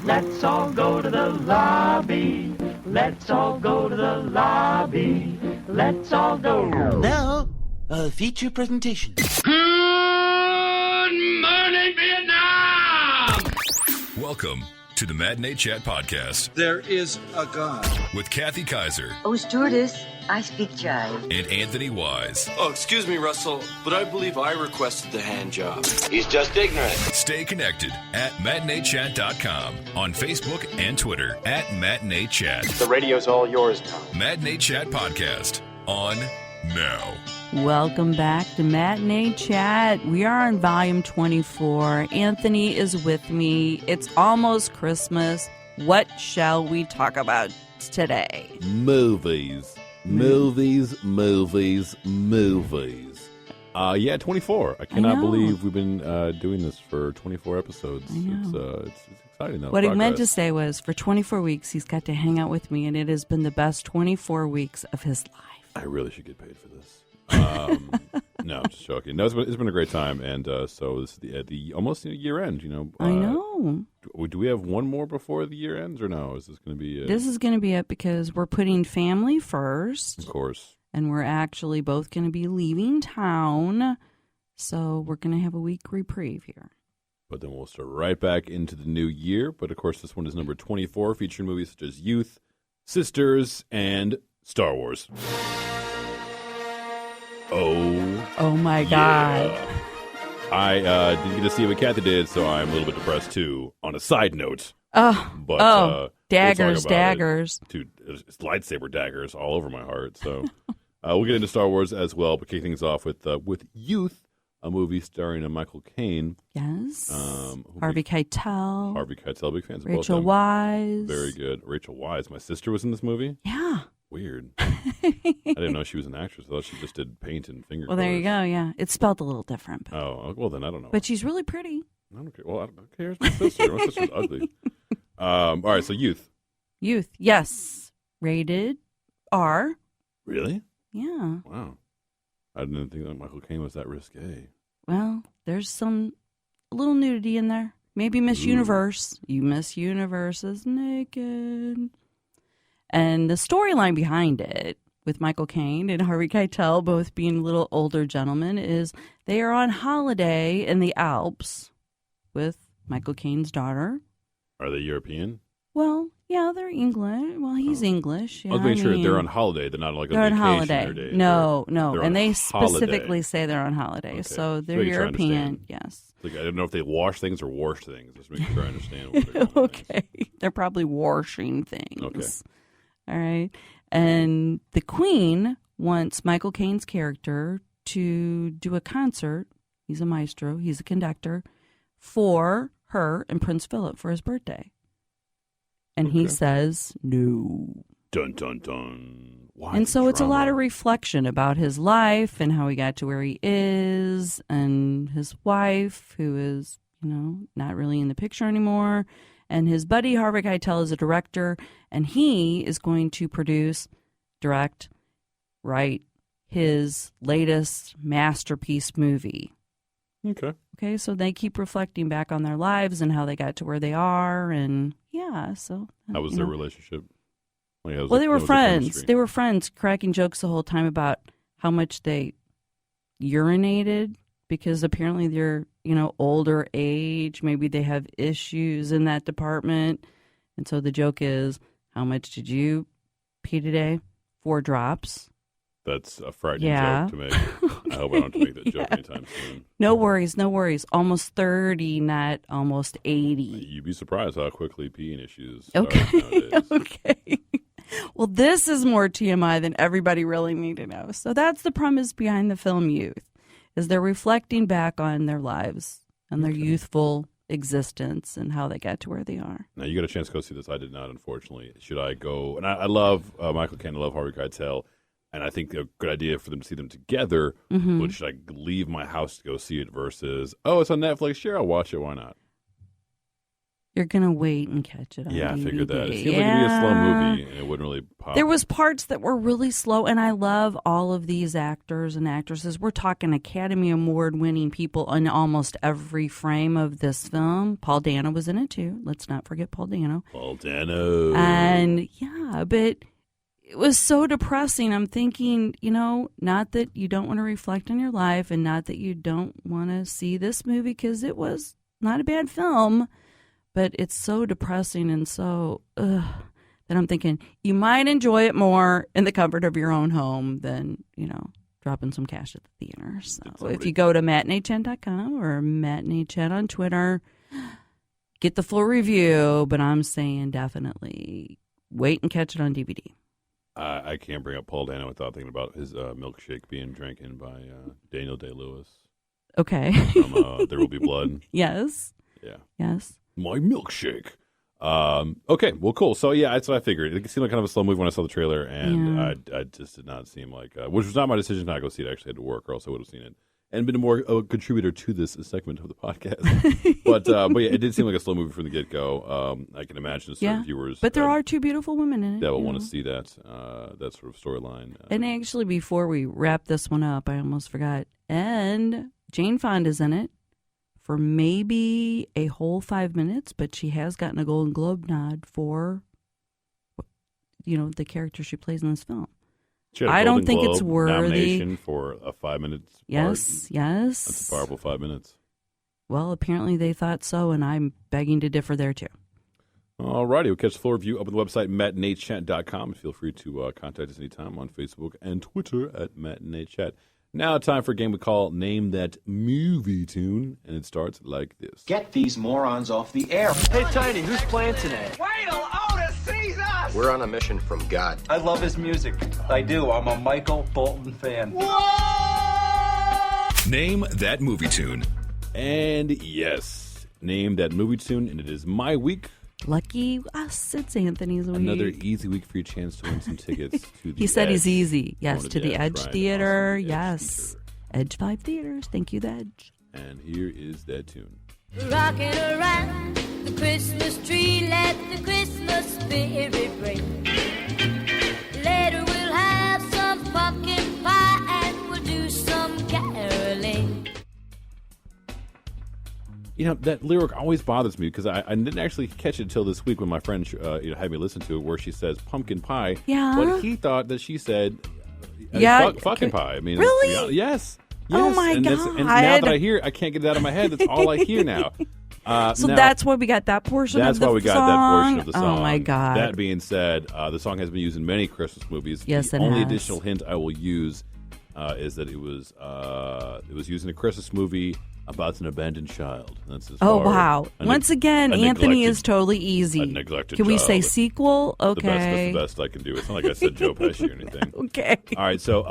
Let's all go to the lobby. Let's all go to the lobby. Let's all go. Now, a feature presentation. Good morning, Vietnam! Welcome to the MatineeChat podcast There is a God. with Kathy Kaiser Oh, stewardess, I speak jive. and Anthony Wise. Oh, excuse me, Russell, but I believe I requested the hand job. He's just ignorant. Stay connected at MatineeChat.com, on Facebook and Twitter at MatineeChat. The radio's all yours now. MatineeChat podcast on now. Welcome back to Matinee Chat. We are on volume 24. Anthony is with me. It's almost Christmas. What shall we talk about today? Movies. Yeah, 24. I cannot believe we've been doing this for 24 episodes. It's exciting, though. What he meant to say was, for 24 weeks, he's got to hang out with me, and it has been the best 24 weeks of his life. I really should get paid for this. No, I'm just joking. No, it's been a great time, and so this is the almost year end. I know. Do we have one more before the year ends, or no? Is this going to be? This is going to be it because we're putting family first, Of course. and we're actually both going to be leaving town, so we're going to have a week reprieve here. But then we'll start right back into the new year. But of course, this one is number 24, featuring movies such as Youth, Sisters, and Star Wars. Oh my God. I didn't get to see what Kathy did, so I'm a little bit depressed too. On a side note, Daggers, we'll talk about daggers. it. Dude, it's lightsaber daggers all over my heart. So we'll get into Star Wars as well, but kick things off with Youth, a movie starring Michael Caine. Yes. Harvey Keitel. Harvey Keitel, big fans of Rachel both of them. Wise. Very good. Rachel Wise. My sister was in this movie. Yeah. Weird. I didn't know she was an actress. I thought she just did paint and finger Well, there you colors. go. Yeah. It's spelled a little different. But, Oh, well, then I don't know. but she's really pretty. I don't care. Well, I don't care. It's my sister. My sister's ugly. All right, so Youth. Youth. Yes. Rated R. Really? Yeah. Wow. I didn't think that Michael Caine was that risque. Well, there's a little nudity in there. Maybe Miss Universe. Miss Universe is naked. And the storyline behind it, with Michael Caine and Harvey Keitel both being little older gentlemen, is they are on holiday in the Alps with Michael Caine's daughter. Are they European? Well, yeah, they're English. Well, he's English. Yeah, I was making sure they're on holiday. They're not like they're on on vacation holiday. or day. No, They're and on they holiday. specifically say they're on holiday. Okay. So they're Making sure I European. understand. Yes. Like, I don't know if they wash things or wash things. Just making sure I understand what they're doing. Okay. They're probably washing things. Okay. All right. And the Queen wants Michael Caine's character to do a concert. He's a maestro. He's a conductor for her and Prince Philip for his birthday. And he says no. Dun, dun, dun. Why And so it's a lot drama? of reflection about his life and how he got to where he is, and his wife, who is, not really in the picture anymore. And his buddy, Harvey Keitel, is a director, and he is going to produce, direct, write his latest masterpiece movie. Okay. Okay, so they keep reflecting back on their lives and how they got to where they are, and yeah, so. How was their relationship? Like, Well, they were what was the friends. chemistry? They were friends, cracking jokes the whole time about how much they urinated, because apparently they're, older age. Maybe they have issues in that department. And so the joke is, how much did you pee today? 4 drops. That's a frightening Yeah. joke to make. I hope I don't have to make that joke anytime soon. No worries, no worries. Almost 30, not almost 80. You'd be surprised how quickly peeing issues Okay. nowadays. Okay. Well, this is more TMI than everybody really need to know. So that's the premise behind the film Youth, is they're reflecting back on their lives and their youthful existence and how they got to where they are. Now, you got a chance to go see this. I did not, unfortunately. Should I go? And I love Michael Caine. I love Harvey Keitel. And I think a good idea for them to see them together. But should I leave my house to go see it versus, it's on Netflix? Sure, I'll watch it. Why not? You're going to wait and catch it on Yeah, I DVD. figured that. It seemed like it'd be a slow movie, and it wouldn't really pop. There was parts that were really slow, and I love all of these actors and actresses. We're talking Academy Award-winning people in almost every frame of this film. Paul Dano was in it, too. Let's not forget Paul Dano. Paul Dano. And, yeah, but it was so depressing. I'm thinking, not that you don't want to reflect on your life and not that you don't want to see this movie because it was not a bad film, but it's so depressing and so that I'm thinking you might enjoy it more in the comfort of your own home than, dropping some cash at the theater. So if you go to MatineeChat.com or MatineeChat on Twitter, get the full review, but I'm saying definitely wait and catch it on DVD. I can't bring up Paul Dano without thinking about his milkshake being drinking by Daniel Day-Lewis. Okay. From There Will Be Blood. Yes. Yeah. Yes. My milkshake. Okay, well, cool. So, yeah, that's what I figured. It seemed like kind of a slow movie when I saw the trailer, and I just did not seem like, which was not my decision not to go see it. I actually had to work, or else I would have seen it. And been a contributor to this segment of the podcast. but yeah, it did seem like a slow movie from the get-go. I can imagine certain viewers. But there are two beautiful women in it. That will want to see that sort of storyline. And actually, before we wrap this one up, I almost forgot. And Jane Fonda's in it for maybe a whole 5 minutes, but she has gotten a Golden Globe nod for, the character she plays in this film. I don't think it's worthy. Nomination for a 5 minutes. Yes. That's a powerful 5 minutes. Well, apparently they thought so, and I'm begging to differ there too. All righty, we'll catch the full review up on the website MatineeChat.com. Feel free to contact us anytime on Facebook and Twitter at MatineeChat. Now, time for a game we call Name That Movie Tune, and it starts like this. Get these morons off the air. Hey, Tiny, who's playing today? Wait till Otis sees us! We're on a mission from God. I love his music. I do. I'm a Michael Bolton fan. Name That Movie Tune. And yes, Name That Movie Tune, and it is my week. Lucky us, it's Anthony's week. Another easy week for your chance to win some tickets to the He said Edge. he's easy. Yes, to the Edge Ryan Theater. Awesome, Yes. Edge 5 Theaters. Thank you, The Edge. And here is that tune. Rocking around the Christmas tree, let the Christmas spirit ring. Later we'll have some pumpkin pie and we'll do some caroling. That lyric always bothers me because I didn't actually catch it until this week when my friend had me listen to it, where she says pumpkin pie. Yeah. But he thought that she said fucking pie. I mean, really? Yes. Oh my God. And now that I hear it, I can't get it out of my head. That's all I hear now. So that's why we got that portion of the song? That's why we got that portion of the song. Oh, my God. That being said, the song has been used in many Christmas movies. Yes, the it only has. additional hint I will use is that it was used in a Christmas movie about an abandoned child. That's as Oh, far wow. Once again, Anthony is totally easy. A neglected Can we child. say sequel? Okay. That's the best I can do. It's not like I said Joe Pesci or anything. Okay. All right, so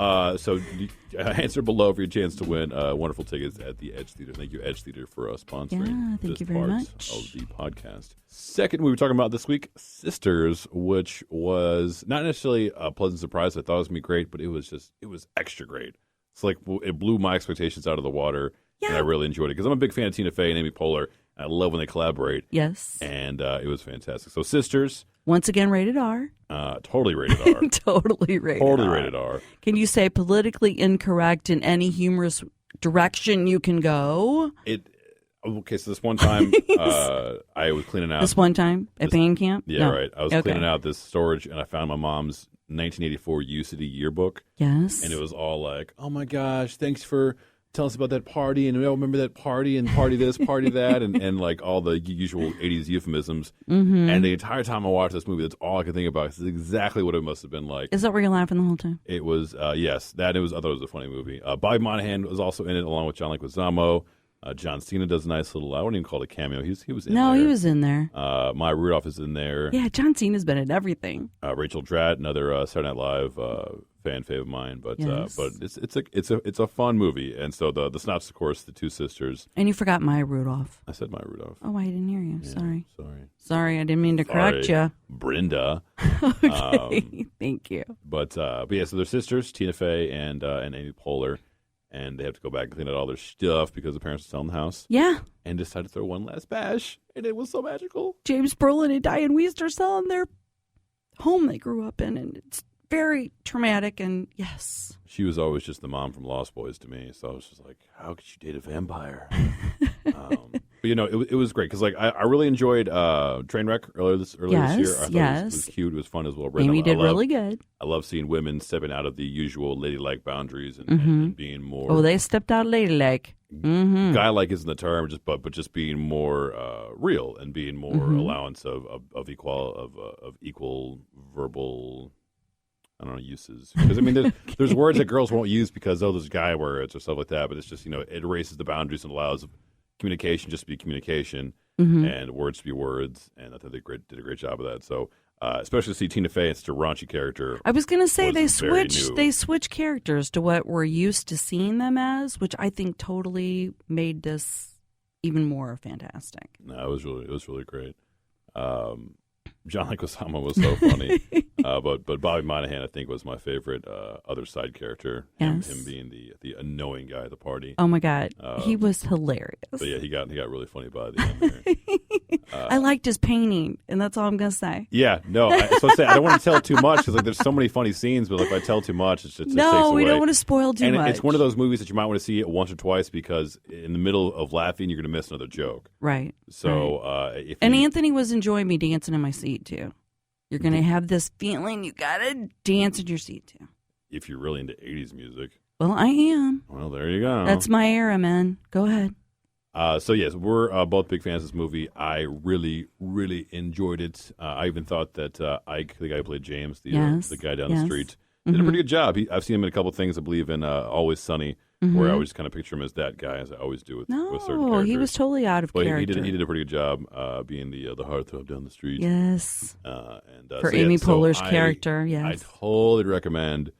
answer below for your chance to win wonderful tickets at the Edge Theater. Thank you, Edge Theater, for sponsoring thank this you very part much. of the podcast. Second, we were talking about this week, Sisters, which was not necessarily a pleasant surprise. I thought it was going to be great, but it was extra great. It's like it blew my expectations out of the water, and I really enjoyed it because I'm a big fan of Tina Fey and Amy Poehler. And I love when they collaborate. Yes. And it was fantastic. So Sisters. Once again, rated R. Totally rated R. Totally rated Totally R. rated R. Can you say politically incorrect in any humorous direction you can go? Okay, so this one time I was cleaning out. This one time at band camp? Yeah, No. right. I was cleaning out this storage, and I found my mom's 1984 UCD yearbook. Yes. And it was all like, oh my gosh, thanks for telling us about that party, and we all remember that party, and party this, party that, and like all the usual 80s euphemisms. Mm-hmm. And the entire time I watched this movie, that's all I could think about. This is exactly what it must have been like. Is that where you're laughing the whole time? It was, yes. I thought it was a funny movie. Bobby Monahan was also in it, along with John Leguizamo. John Cena does a nice little, I wouldn't even call it a cameo. He was in there. No, he was in there. Maya Rudolph is in there. Yeah, John Cena's been in everything. Rachel Dratch, another Saturday Night Live fan fave of mine. But yes. but it's a fun movie. And so the synopsis, of course, the two sisters. And you forgot Maya Rudolph. I said Maya Rudolph. Oh, I didn't hear you. Yeah, Sorry, I didn't mean to correct you. Brenda. Okay, thank you. But yeah, so they're sisters, Tina Fey and Amy Poehler. And they have to go back and clean out all their stuff because the parents are selling the house. Yeah. And decide to throw one last bash And it was so magical. James Brolin and Diane Wiest are still in their home they grew up in, and it's very traumatic. And yes, she was always just the mom from Lost Boys to me. So I was just like, how could you date a vampire? But it was great because I really enjoyed Trainwreck earlier this year. I thought it was cute. It was fun as well. Amy did really good. I love seeing women stepping out of the usual ladylike boundaries and being more. Oh, they stepped out ladylike. Mm-hmm. Guy-like isn't the term, but just being more real and being more allowance of equal verbal. I don't know, uses. Because, I mean, there's words that girls won't use because, there's guy words or stuff like that. But it's just, it erases the boundaries and allows communication just to be communication and words to be words. And I think they did a great job of that. So, especially to see Tina Fey, it's a raunchy character. I was going to say they switch characters to what we're used to seeing them as, which I think totally made this even more fantastic. No, it was really great. John Leguizamo was so funny, but Bobby Moynihan I think was my favorite other side character. Him being the annoying guy at the party. Oh my God, he was hilarious. But yeah, he got really funny by the end there. I liked his painting, and that's all I'm gonna say. Yeah, no, I don't want to tell too much because there's so many funny scenes, but if I tell too much, it just takes away. We don't want to spoil too much. And it's one of those movies that you might want to see it once or twice because in the middle of laughing, you're going to miss another joke. Right. So, Anthony was enjoying me dancing in my seat too. You're going to have this feeling you got to dance in your seat too. If you're really into 80s music. Well, I am. Well, there you go. That's my era, man. Go ahead. So, yes, we're both big fans of this movie. I really, really enjoyed it. I even thought that Ike, the guy who played James, the guy down the street, did a pretty good job. I've seen him in a couple of things, I believe, in Always Sunny, where I always kind of picture him as that guy, as I always do with certain characters. He was totally out of character. He did a pretty good job being the heartthrob down the street. Yes. For Amy Poehler's character, yes. I totally recommend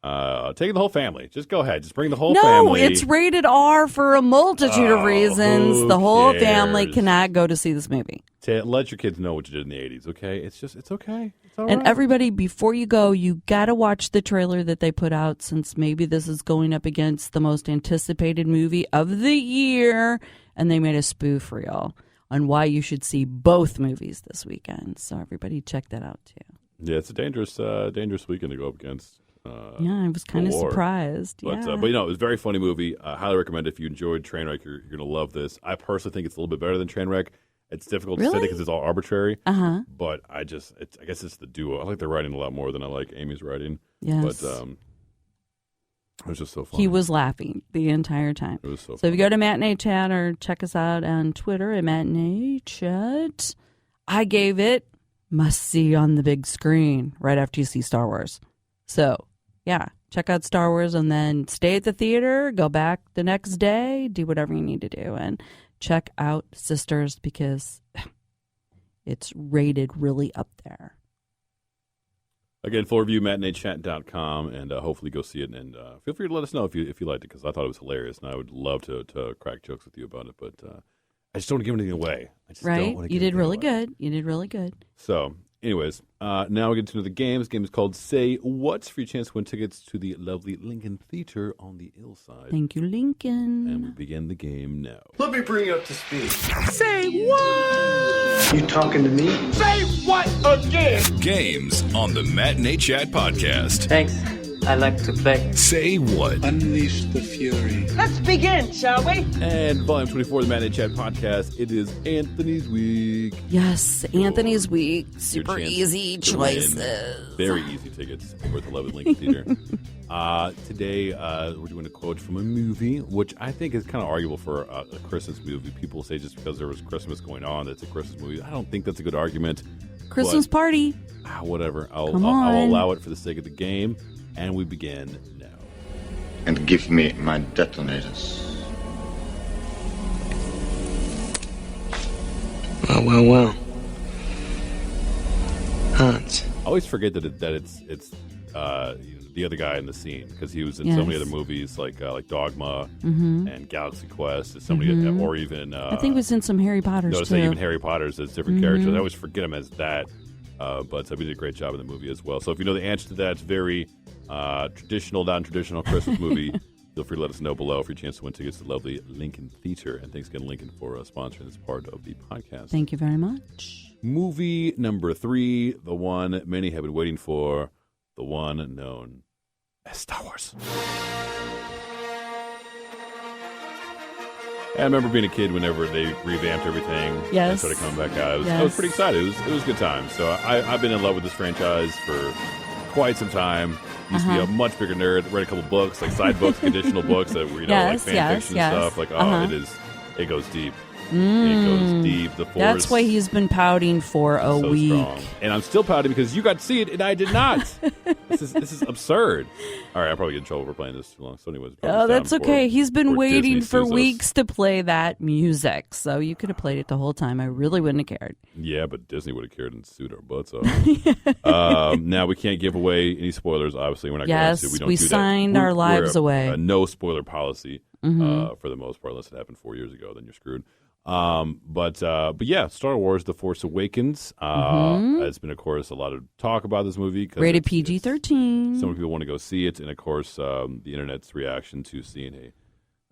taking the whole family. Just go ahead. Just bring the whole family. No, it's rated R for a multitude of reasons. The whole family cannot go to see this movie. Let your kids know what you did in the 80s, okay? It's okay. It's all and right. everybody, before you go, you got to watch the trailer that they put out, since maybe this is going up against the most anticipated movie of the year, and they made a spoof reel on why you should see both movies this weekend. So everybody check that out, too. Yeah, it's a dangerous weekend to go up against. I was kind of surprised. But it was a very funny movie. I highly recommend it. If you enjoyed Trainwreck, you're going to love this. I personally think it's a little bit better than Trainwreck. It's difficult to say because it's all arbitrary. But I guess it's the duo. I like their writing a lot more than I like Amy's writing. Yes. But it was just so funny. He was laughing the entire time. It was so if you go to MatineeChat or check us out on Twitter at MatineeChat, I gave it must see on the big screen right after you see Star Wars. So, yeah, check out Star Wars and then stay at the theater, go back the next day, do whatever you need to do. And check out Sisters because it's rated really up there. Again, full review, MatineeChat.com, and hopefully go see it. And feel free to let us know if you liked it because I thought it was hilarious, and I would love to crack jokes with you about it. But I just don't want to give anything away. You did really good. You did really good. So, anyways, now we get to the game. This game is called Say What's for your chance to win tickets to the lovely Lincoln Theater on the Hillside. Thank you, Lincoln. And we begin the game now. Let me bring you up to speed. Say what? You talking to me? Say what again? Games on the Matinee Chat podcast. Thanks. I like to play. Say what? Unleash the fury. Let's begin, shall we? And volume 24 of the Matinee Chat podcast, it is Anthony's Week. Yes, Anthony's Week. Super easy choices. Very easy tickets over the Love Lincoln Theater. Today, we're doing a quote from a movie, which I think is kind of arguable for a Christmas movie. People say just because there was Christmas going on, that's a Christmas movie. I don't think that's a good argument. Christmas party. Whatever. I'll allow it for the sake of the game. And we begin now. And give me my detonators. Well. Hans. I always forget that it's the other guy in the scene because he was in so many other movies like Dogma and Galaxy Quest, or even I think it was in some Harry Potters too. Even Harry Potter's as different characters. I always forget him as that. But he did a great job in the movie as well. So if you know the answer to that, it's very traditional, non-traditional Christmas movie. feel free to let us know below for your chance to win tickets to lovely Lincoln Theater. And thanks again, Lincoln, for sponsoring this part of the podcast. Thank you very much. Movie number 3, the one many have been waiting for, the one known as Star Wars. I remember being a kid whenever they revamped everything and started coming back out. I was pretty excited. It was a good time. So I've been in love with this franchise for quite some time. Used to be a much bigger nerd. Read a couple books, like side books, additional books that were, like fan fiction and stuff. Like, it goes deep. It goes deep. The Force. That's why he's been pouting for a week. Strong. And I'm still pouting because you got to see it and I did not. This is absurd. All right, I'll probably get in trouble for playing this too long. So anyways, that's okay. He's been waiting for weeks to play that music. So you could have played it the whole time. I really wouldn't have cared. Yeah, but Disney would have cared and sued our butts off. Now, we can't give away any spoilers. Obviously, we're not going to. We don't do that. Signed our lives away. No spoiler policy for the most part, unless it happened 4 years ago. Then you're screwed. But yeah, Star Wars: The Force Awakens. It's been, of course, a lot of talk about this movie. Rated PG-13. So many people want to go see it, and of course, the internet's reaction to seeing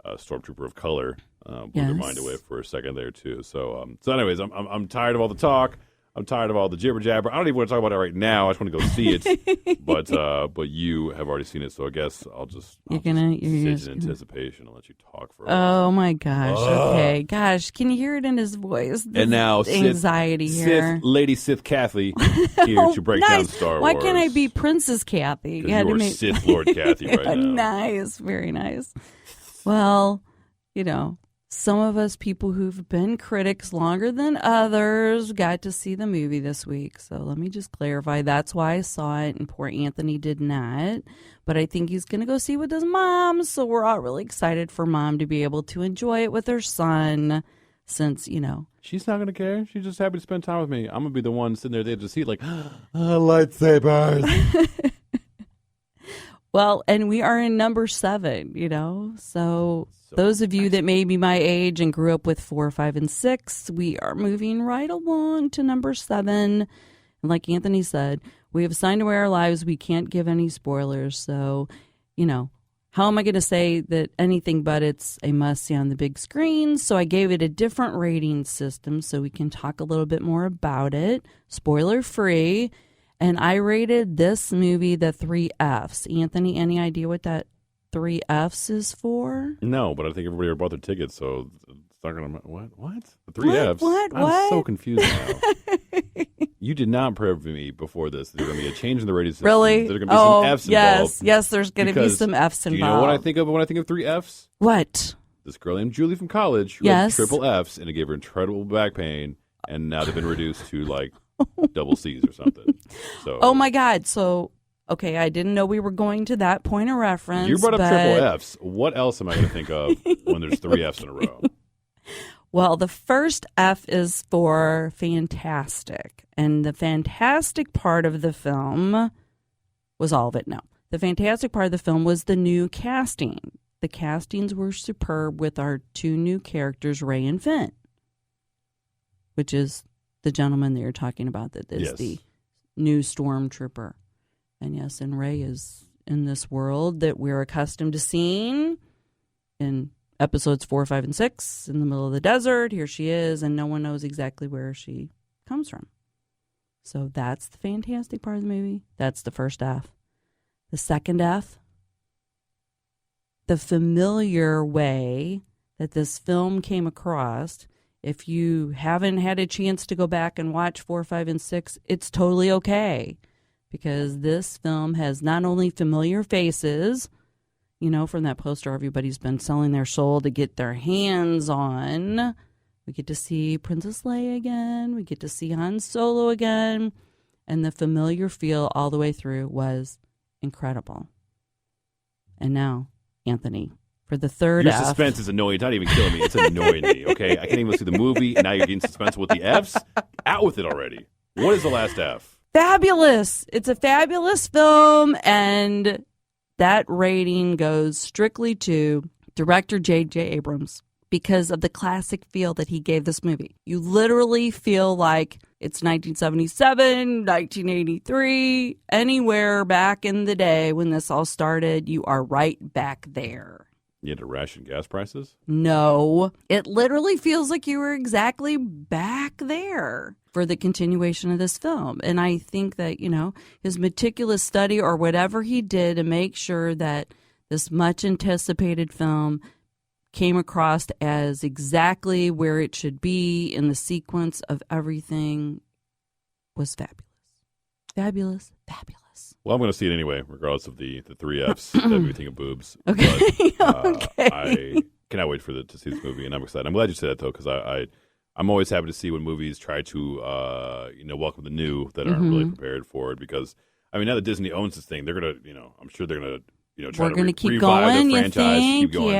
a stormtrooper of color blew their mind away for a second there too. So anyways, I'm tired of all the talk. I'm tired of all the jibber jabber. I don't even want to talk about it right now. I just want to go see it. But you have already seen it, so I guess I'll just sit in anticipation and let you talk for a while. Oh my gosh. Okay. Gosh, can you hear it in his voice? And now anxiety here. Lady Sith Kathy here to break down Star Wars. Why can't I be Princess Kathy? You're Sith Lord Kathy right now. Nice. Very nice. Well, some of us people who've been critics longer than others got to see the movie this week. So let me just clarify. That's why I saw it, and poor Anthony did not. But I think he's going to go see it with his mom. So we're all really excited for Mom to be able to enjoy it with her son since, She's not going to care. She's just happy to spend time with me. I'm going to be the one sitting there at the edge of the seat like, lightsabers. Well, and we are in number 7, So those of you that may be my age and grew up with 4, 5, and 6, we are moving right along to number 7. And like Anthony said, we have signed away our lives. We can't give any spoilers. So, how am I going to say that anything but it's a must-see on the big screen? So I gave it a different rating system so we can talk a little bit more about it, spoiler-free. And I rated this movie the 3 Fs. Anthony, any idea what that 3 Fs is for? No, but I think everybody already bought their tickets, so it's not going to... What? The 3 Fs? What? I'm so confused now. You did not prep me before this. There's going to be a change in the rating system. Really? There's going to be some Fs involved. Yes, there's going to be some Fs involved. Do you know what I think of when I think of 3 Fs? What? This girl named Julie from college who had triple Fs, and it gave her incredible back pain, and now they've been reduced to, double C's or something. So, oh my God! So, okay, I didn't know we were going to that point of reference. You brought up triple Fs. What else am I going to think of when there's 3 Fs in a row? Well, the first F is for fantastic, and the fantastic part of the film was all of it. No, the fantastic part of the film was the new casting. The castings were superb with our 2 new characters, Rey and Finn, which is the gentleman that you're talking about that is the new stormtrooper. And yes, and Rey is in this world that we're accustomed to seeing in episodes 4, 5, and 6 in the middle of the desert. Here she is, and no one knows exactly where she comes from. So that's the fantastic part of the movie. That's the first F. The second F, the familiar way that this film came across. If you haven't had a chance to go back and watch 4, 5, and 6, it's totally okay. Because this film has not only familiar faces, from that poster everybody's been selling their soul to get their hands on. We get to see Princess Leia again. We get to see Han Solo again. And the familiar feel all the way through was incredible. And now, Anthony. For the third Your F. suspense is annoying. It's not even killing me. It's annoying me, okay? I can't even see the movie, and now you're getting suspense with the Fs? Out with it already. What is the last F? Fabulous. It's a fabulous film, and that rating goes strictly to director J.J. Abrams because of the classic feel that he gave this movie. You literally feel like it's 1977, 1983, anywhere back in the day when this all started, you are right back there. You had to ration gas prices? No. It literally feels like you were exactly back there for the continuation of this film. And I think that, his meticulous study or whatever he did to make sure that this much anticipated film came across as exactly where it should be in the sequence of everything was fabulous. Fabulous. Fabulous. Well, I'm going to see it anyway, regardless of the 3 Fs, everything of boobs. Okay. But, okay. I cannot wait to see this movie, and I'm excited. I'm glad you said that, though, because I'm always happy to see when movies try to, welcome the new that aren't really prepared for it. Because, now that Disney owns this thing, they're going to, I'm sure they're going to, try We're going to keep revive going, the you franchise, think? keep going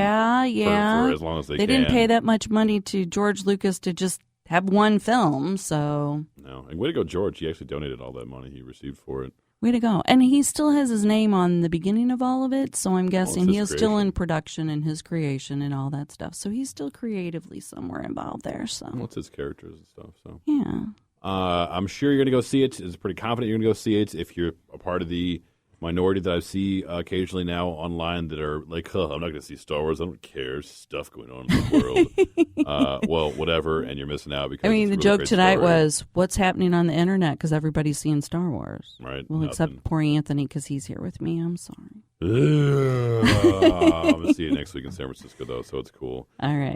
for as long as they can. They didn't pay that much money to George Lucas to just have one film, so. No. And way to go, George. He actually donated all that money he received for it. Way to go. And he still has his name on the beginning of all of it, so I'm guessing he is still in production and his creation and all that stuff. So he's still creatively somewhere involved there. So. Well, it's his characters and stuff. So yeah. I'm sure you're going to go see it. I'm pretty confident you're going to go see it if you're a part of the minority that I see occasionally now online that are like, I'm not going to see Star Wars. I don't care. There's stuff going on in the world. Well, whatever, and you're missing out. Because the really joke tonight story. was, what's happening on the internet? Because everybody's seeing Star Wars. Right. Well, nothing. except poor Anthony because he's here with me. I'm sorry. I'm going to see it next week in San Francisco, though, so it's cool. All right.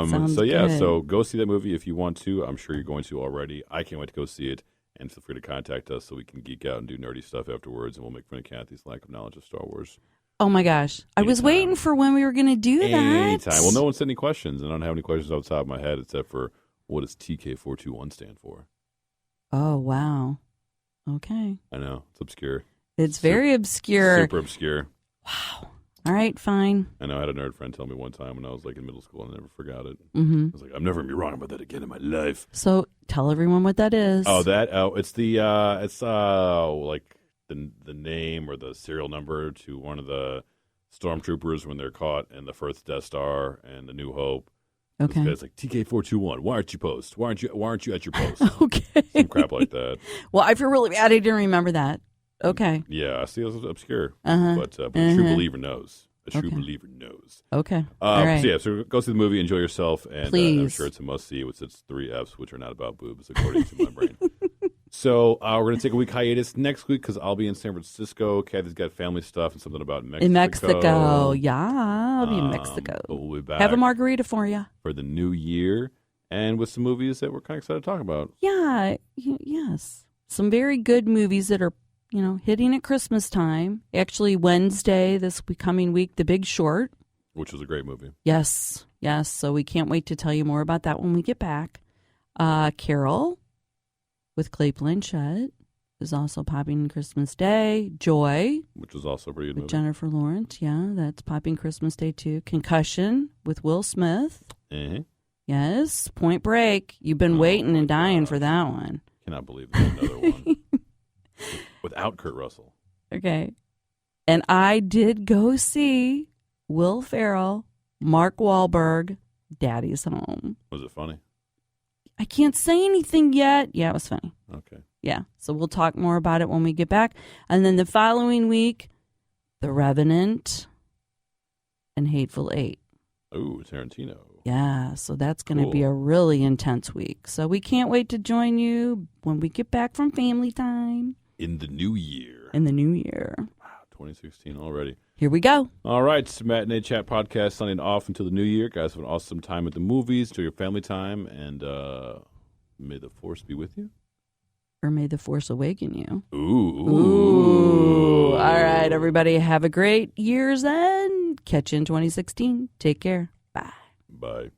Sounds good. So go see that movie if you want to. I'm sure you're going to already. I can't wait to go see it. And feel free to contact us so we can geek out and do nerdy stuff afterwards, and we'll make fun of Kathy's lack of knowledge of Star Wars. Oh, my gosh. I was waiting for when we were going to do that. Anytime. Well, no one sent any questions, and I don't have any questions off the top of my head except for what does TK421 stand for? Oh, wow. Okay. I know. It's obscure. It's very obscure. Super obscure. Wow. All right, fine. I know I had a nerd friend tell me one time when I was in middle school, and I never forgot it. Mm-hmm. I was like, I'm never going to be wrong about that again in my life. So tell everyone what that is. Oh, it's the the name or the serial number to one of the stormtroopers when they're caught in the first Death Star and the New Hope. Okay. It's like TK421. Why aren't you post? Why aren't you at your post? Okay. Some crap like that. Well, I feel really bad I didn't remember that. Okay. Yeah, I see it's obscure. Uh-huh. But a true believer knows. A true believer knows. Okay. All right. So go see the movie, enjoy yourself, and I'm sure it's a must-see with its 3 Fs, which are not about boobs, according to my brain. So we're going to take a week hiatus next week because I'll be in San Francisco. Kathy's got family stuff and something about Mexico. In Mexico. Yeah, I'll be in Mexico. But we'll be back. Have a margarita for you. For the new year and with some movies that we're kind of excited to talk about. Yeah. Yes. Some very good movies that are hitting at Christmas time. Actually, Wednesday, this coming week, The Big Short. Which was a great movie. Yes. So we can't wait to tell you more about that when we get back. Carol with Cate Blanchett is also popping Christmas Day. Joy. Which was also a pretty good with movie. Jennifer Lawrence. Yeah, that's popping Christmas Day too. Concussion with Will Smith. Mm-hmm. Yes. Point Break. You've been waiting and dying for that one. Cannot believe there's another one. Without Kurt Russell. Okay. And I did go see Will Ferrell, Mark Wahlberg, Daddy's Home. Was it funny? I can't say anything yet. Yeah, it was funny. Okay. Yeah. So we'll talk more about it when we get back. And then the following week, The Revenant and Hateful Eight. Ooh, Tarantino. Yeah, so that's going to be a really intense week. So we can't wait to join you when we get back from family time. In the new year. Wow, 2016 already. Here we go. All right, Matinee Chat Podcast signing off until the new year. Guys, have an awesome time at the movies, to your family time, and may the Force be with you. Or may the Force awaken you. Ooh. All right, everybody, have a great year's end. Catch you in 2016. Take care. Bye. Bye.